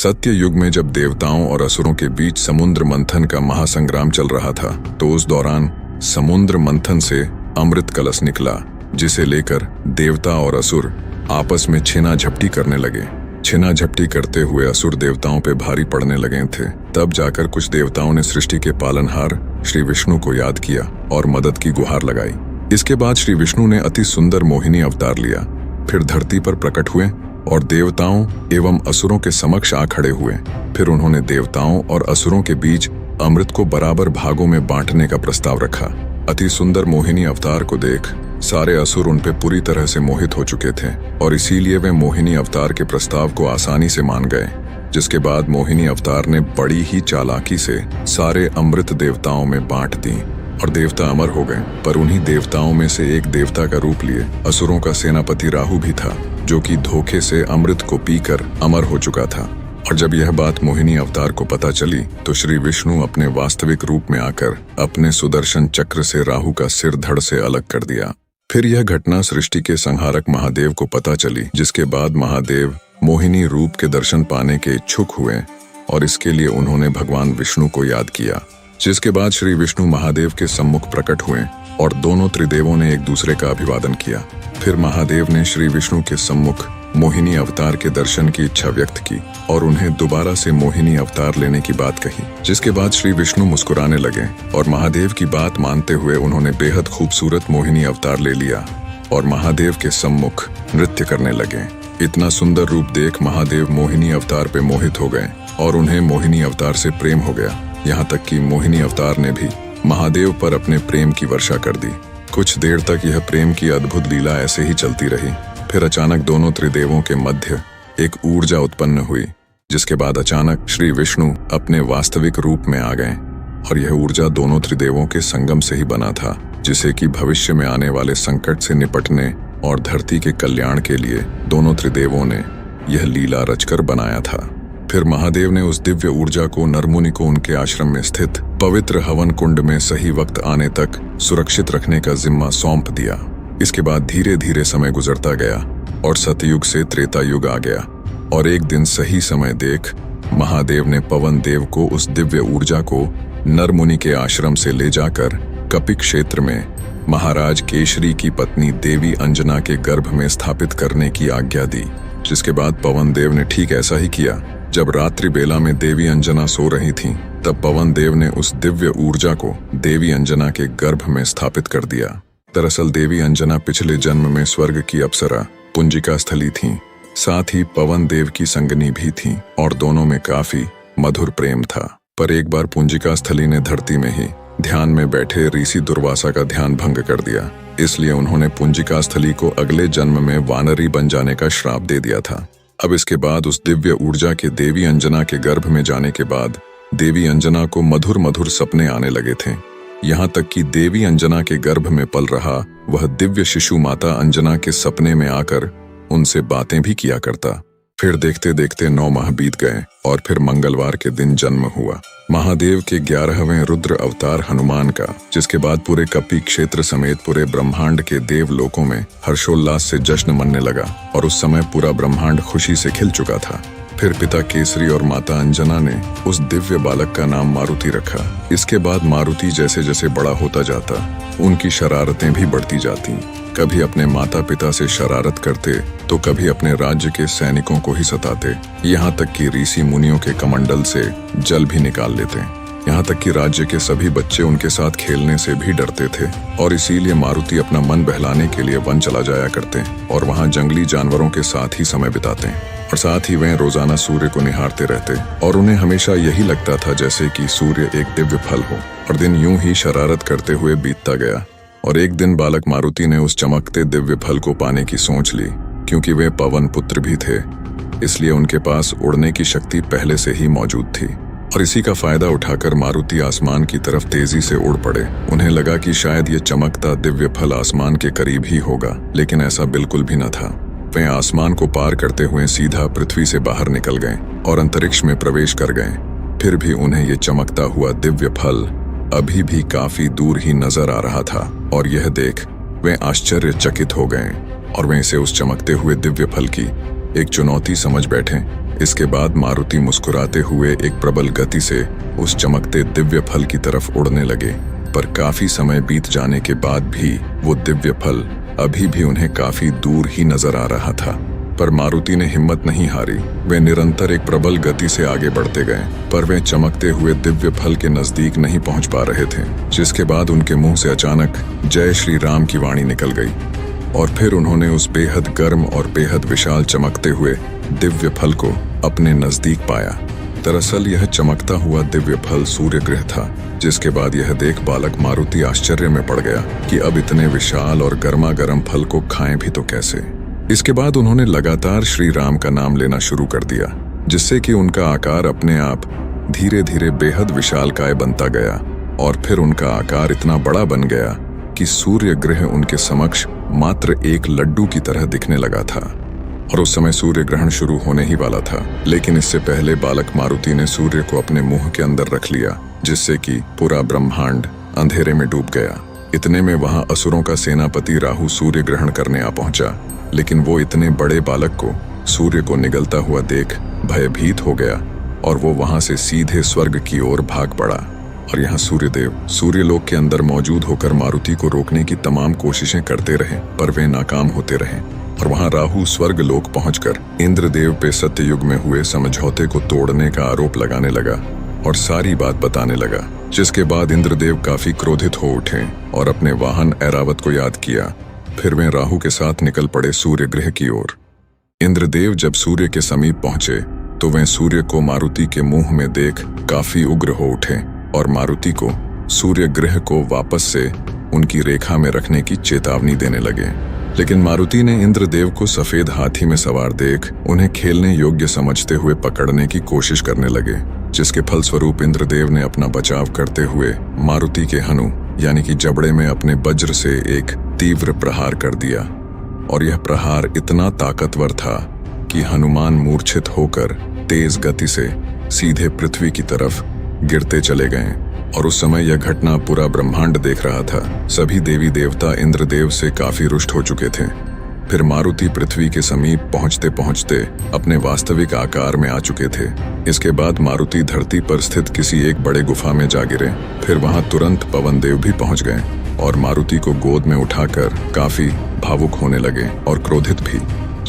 सत्य युग में जब देवताओं और असुरों के बीच समुद्र मंथन का महासंग्राम चल रहा था, तो उस दौरान समुद्र मंथन से अमृत कलश निकला, जिसे लेकर देवता और असुर आपस में छीना झपटी करने लगे। छीना झपटी करते हुए असुर देवताओं पे भारी पड़ने लगे थे। तब जाकर कुछ देवताओं ने सृष्टि के पालनहार श्री विष्णु को याद किया और मदद की गुहार लगाई। इसके बाद श्री विष्णु ने अति सुंदर मोहिनी अवतार लिया, फिर धरती पर प्रकट हुए और देवताओं एवं असुरों के समक्ष आ खड़े हुए। फिर उन्होंने देवताओं और असुरों के बीच अमृत को बराबर भागों में बांटने का प्रस्ताव रखा। अति सुंदर मोहिनी अवतार को देख सारे असुर उन पे पूरी तरह से मोहित हो चुके थे और इसीलिए वे मोहिनी अवतार के प्रस्ताव को आसानी से मान गए। जिसके बाद मोहिनी अवतार ने बड़ी ही चालाकी से सारे अमृत देवताओं में बांट दी और देवता अमर हो गए। पर उन्हीं देवताओं में से एक देवता का रूप लिए असुरों का सेनापति राहु भी था, जो कि धोखे से अमृत को पीकर अमर हो चुका था। और जब यह बात मोहिनी अवतार को पता चली, तो श्री विष्णु अपने वास्तविक रूप में आकर अपने सुदर्शन चक्र से राहु का सिर धड़ से अलग कर दिया। फिर यह घटना सृष्टि के संहारक महादेव को पता चली, जिसके बाद महादेव मोहिनी रूप के दर्शन पाने के इच्छुक हुए और इसके लिए उन्होंने भगवान विष्णु को याद किया। जिसके बाद श्री विष्णु महादेव के सम्मुख प्रकट हुए और दोनों त्रिदेवों ने एक दूसरे का अभिवादन किया। फिर महादेव ने श्री विष्णु के सम्मुख मोहिनी अवतार के दर्शन की इच्छा व्यक्त की और उन्हें दोबारा से मोहिनी अवतार लेने की बात कही। जिसके बाद श्री विष्णु मुस्कुराने लगे और महादेव की बात मानते हुए उन्होंने बेहद खूबसूरत मोहिनी अवतार ले लिया और महादेव के सम्मुख नृत्य करने लगे। इतना सुंदर रूप देख महादेव मोहिनी अवतार पे मोहित हो गए और उन्हें मोहिनी अवतार से प्रेम हो गया। यहाँ तक कि मोहिनी अवतार ने भी महादेव पर अपने प्रेम की वर्षा कर दी। कुछ देर तक यह प्रेम की अद्भुत लीला ऐसे ही चलती रही। फिर अचानक दोनों त्रिदेवों के मध्य एक ऊर्जा उत्पन्न हुई, जिसके बाद अचानक श्री विष्णु अपने वास्तविक रूप में आ गए और यह ऊर्जा दोनों त्रिदेवों के संगम से ही बना था, जिसे कि भविष्य में आने वाले संकट से निपटने और धरती के कल्याण के लिए दोनों त्रिदेवों ने यह लीला रचकर बनाया था। फिर महादेव ने उस दिव्य ऊर्जा को नरमुनि को उनके आश्रम में स्थित पवित्र हवन कुंड में सही वक्त आने तक सुरक्षित रखने का जिम्मा सौंप दिया। इसके बाद धीरे धीरे समय गुजरता गया और सतयुग से त्रेता युग आ गया और एक दिन सही समय देख महादेव ने पवन देव को उस दिव्य ऊर्जा को नरमुनि के आश्रम से ले जाकर कपिक क्षेत्र में महाराज केशरी की पत्नी देवी अंजना के गर्भ में स्थापित करने की आज्ञा दी। जिसके बाद पवन देव ने ठीक ऐसा ही किया। जब रात्रि बेला में देवी अंजना सो रही थीं, तब पवन देव ने उस दिव्य ऊर्जा को देवी अंजना के गर्भ में स्थापित कर दिया। दरअसल देवी अंजना पिछले जन्म में स्वर्ग की अप्सरा पुंजिका स्थली थीं, साथ ही पवन देव की संगनी भी थीं और दोनों में काफी मधुर प्रेम था। पर एक बार पुंजिका स्थली ने धरती में ही ध्यान में बैठे ऋषि दुर्वासा का ध्यान भंग कर दिया, इसलिए उन्होंने पुंजिका स्थली को अगले जन्म में वानरी बन जाने का श्राप दे दिया था। अब इसके बाद उस दिव्य ऊर्जा के देवी अंजना के गर्भ में जाने के बाद देवी अंजना को मधुर मधुर सपने आने लगे थे। यहाँ तक कि देवी अंजना के गर्भ में पल रहा वह दिव्य शिशु माता अंजना के सपने में आकर उनसे बातें भी किया करता। फिर देखते देखते 9 माह बीत गए और फिर मंगलवार के दिन जन्म हुआ महादेव के 11वें रुद्र अवतार हनुमान का। जिसके बाद पूरे कपी क्षेत्र समेत पूरे ब्रह्मांड के देवलोकों में हर्षोल्लास से जश्न मनने लगा और उस समय पूरा ब्रह्मांड खुशी से खिल चुका था। फिर पिता केसरी और माता अंजना ने उस दिव्य बालक का नाम मारुति रखा। इसके बाद मारुति जैसे जैसे बड़ा होता जाता, उनकी शरारतें भी बढ़ती जाती। कभी अपने माता पिता से शरारत करते तो कभी अपने राज्य के सैनिकों को ही सताते, यहाँ तक कि ऋषि मुनियों के कमंडल से जल भी निकाल लेते। यहाँ तक कि राज्य के सभी बच्चे उनके साथ खेलने से भी डरते थे और इसीलिए मारुति अपना मन बहलाने के लिए वन चला जाया करते और वहाँ जंगली जानवरों के साथ ही समय बिताते और साथ ही वे रोजाना सूर्य को निहारते रहते और उन्हें हमेशा यही लगता था जैसे कि सूर्य एक दिव्य फल हो। और दिन यूं ही शरारत करते हुए बीतता गया और एक दिन बालक मारुति ने उस चमकते दिव्य फल को पाने की सोच ली। क्योंकि वे पवन पुत्र भी थे, इसलिए उनके पास उड़ने की शक्ति पहले से ही मौजूद थी और इसी का फायदा उठाकर मारुति आसमान की तरफ तेजी से उड़ पड़े। उन्हें लगा कि शायद ये चमकता दिव्य फल आसमान के करीब ही होगा, लेकिन ऐसा बिल्कुल भी न था। वे आसमान को पार करते हुए सीधा पृथ्वी से बाहर निकल गए और अंतरिक्ष में प्रवेश कर गए। फिर भी उन्हें ये चमकता हुआ दिव्य फल अभी भी काफी दूर ही नजर आ रहा था और यह देख वे आश्चर्यचकित हो गए और वे इसे उस चमकते हुए दिव्य फल की एक चुनौती समझ बैठे इसके बाद मारुति मुस्कुराते हुए एक प्रबल गति से उस चमकते दिव्य फल की तरफ उड़ने लगे। पर काफी समय बीत जाने के बाद भी वो दिव्य फल अभी भी उन्हें काफी दूर ही नजर आ रहा था। पर मारुति ने हिम्मत नहीं हारी। वे निरंतर एक प्रबल गति से आगे बढ़ते गए, पर वे चमकते हुए दिव्य फल के नजदीक नहीं पहुंच पा रहे थे। जिसके बाद उनके मुंह से अचानक जय श्री राम की वाणी निकल गई और फिर उन्होंने उस बेहद गर्म और बेहद विशाल चमकते हुए दिव्य फल को अपने नजदीक पाया। दरअसल यह चमकता हुआ दिव्य फल सूर्य ग्रह था। जिसके बाद यह देख बालक मारुति आश्चर्य में पड़ गया कि अब इतने विशाल और गर्मा गर्म फल को खाएं भी तो कैसे। इसके बाद उन्होंने लगातार श्री राम का नाम लेना शुरू कर दिया, जिससे कि उनका आकार अपने आप धीरे धीरे बेहद विशालकाय बनता गया और फिर उनका आकार इतना बड़ा बन गया कि सूर्य ग्रह उनके समक्ष मात्र एक लड्डू की तरह दिखने लगा था। और उस समय सूर्य ग्रहण शुरू होने ही वाला था, लेकिन इससे पहले बालक मारुति ने सूर्य को अपने मुंह के अंदर रख लिया, जिससे कि पूरा ब्रह्मांड अंधेरे में डूब गया। इतने में वहां असुरों का सेनापति राहु सूर्य ग्रहण करने आ पहुंचा, लेकिन वो इतने बड़े बालक को सूर्य को निगलता हुआ देख भयभीत हो गया और वो वहां से सीधे स्वर्ग की ओर भाग पड़ा। और यहाँ सूर्यदेव सूर्यलोक के अंदर मौजूद होकर मारुति को रोकने की तमाम कोशिशें करते रहे, पर वे नाकाम होते रहे। और वहां राहु स्वर्ग लोक पहुंचकर इंद्रदेव पे सत्ययुग में हुए समझौते को तोड़ने का आरोप लगाने लगा और सारी बात बताने लगा। जिसके बाद इंद्रदेव काफी क्रोधित हो उठे और अपने वाहन ऐरावत को याद किया। फिर वे राहु के साथ निकल पड़े सूर्य गृह की ओर। इंद्रदेव जब सूर्य के समीप पहुंचे तो वे सूर्य को मारुति के मुंह में देख काफी उग्र हो उठे और मारुति को सूर्य गृह को वापस से उनकी रेखा में रखने की चेतावनी देने लगे। लेकिन मारुति ने इंद्रदेव को सफेद हाथी में सवार देख उन्हें खेलने योग्य समझते हुए पकड़ने की कोशिश करने लगे, जिसके फलस्वरूप इंद्रदेव ने अपना बचाव करते हुए मारुति के हनु यानी कि जबड़े में अपने वज्र से एक तीव्र प्रहार कर दिया। और यह प्रहार इतना ताकतवर था कि हनुमान मूर्छित होकर तेज गति से सीधे पृथ्वी की तरफ गिरते चले गए। और उस समय यह घटना पूरा ब्रह्मांड देख रहा था। सभी देवी देवता इंद्रदेव से काफी रुष्ट हो चुके थे। फिर मारुति पृथ्वी के समीप पहुंचते पहुंचते अपने वास्तविक आकार में आ चुके थे। इसके बाद मारुति धरती पर स्थित किसी एक बड़े गुफा में जा गिरे। फिर वहां तुरंत पवन देव भी पहुंच गए और मारुति को गोद में उठाकर काफी भावुक होने लगे और क्रोधित भी।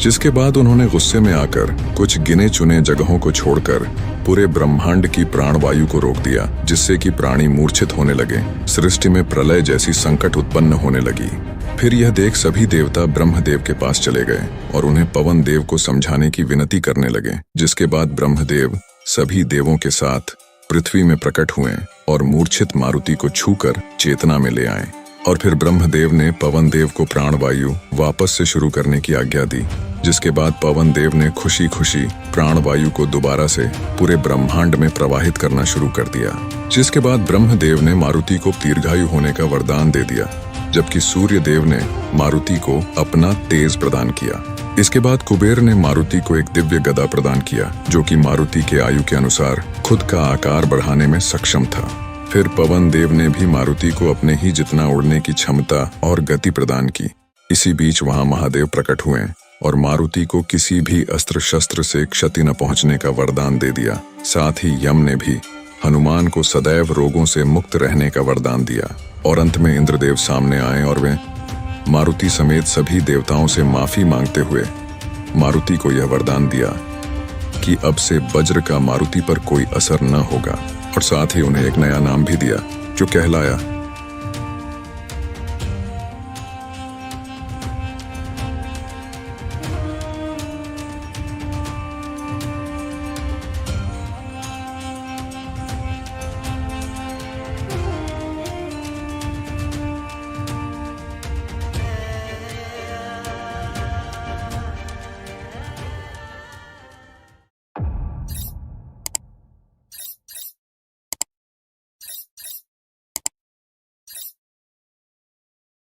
जिसके बाद उन्होंने गुस्से में आकर कुछ गिने चुने जगहों को छोड़कर पूरे ब्रह्मांड की प्राणवायु को रोक दिया, जिससे कि प्राणी मूर्छित होने लगे। सृष्टि में प्रलय जैसी संकट उत्पन्न होने लगी। फिर यह देख सभी देवता ब्रह्मदेव के पास चले गए और उन्हें पवन देव को समझाने की विनती करने लगे। जिसके बाद ब्रह्मदेव सभी देवों के साथ पृथ्वी में प्रकट हुए और मूर्छित मारुति को छूकर चेतना में ले आए। और फिर ब्रह्मदेव ने पवन देव को प्राणवायु वापस से शुरू करने की आज्ञा दी। जिसके बाद पवन देव ने खुशी खुशी प्राणवायु को दोबारा से पूरे ब्रह्मांड में प्रवाहित करना शुरू कर दिया। जिसके बाद ब्रह्मदेव ने मारुति को दीर्घायु होने का वरदान दे दिया, जबकि सूर्य देव ने मारुति को अपना तेज प्रदान किया। इसके बाद कुबेर ने मारुति को एक दिव्य गदा प्रदान किया, जो कि मारुति के आयु के अनुसार खुद का आकार बढ़ाने में सक्षम था। फिर पवन देव ने भी मारुति को अपने ही जितना उड़ने की क्षमता और गति प्रदान की। इसी बीच वहां महादेव प्रकट हुए और मारुति को किसी भी अस्त्र शस्त्र से क्षति न पहुंचने का वरदान दे दिया। साथ ही यम ने भी हनुमान को सदैव रोगों से मुक्त रहने का वरदान दिया। और अंत में इंद्रदेव सामने आए और वे मारुति समेत सभी देवताओं से माफी मांगते हुए मारुति को यह वरदान दिया कि अब से वज्र का मारुति पर कोई असर न होगा। और साथ ही उन्हें एक नया नाम भी दिया, जो कहलाया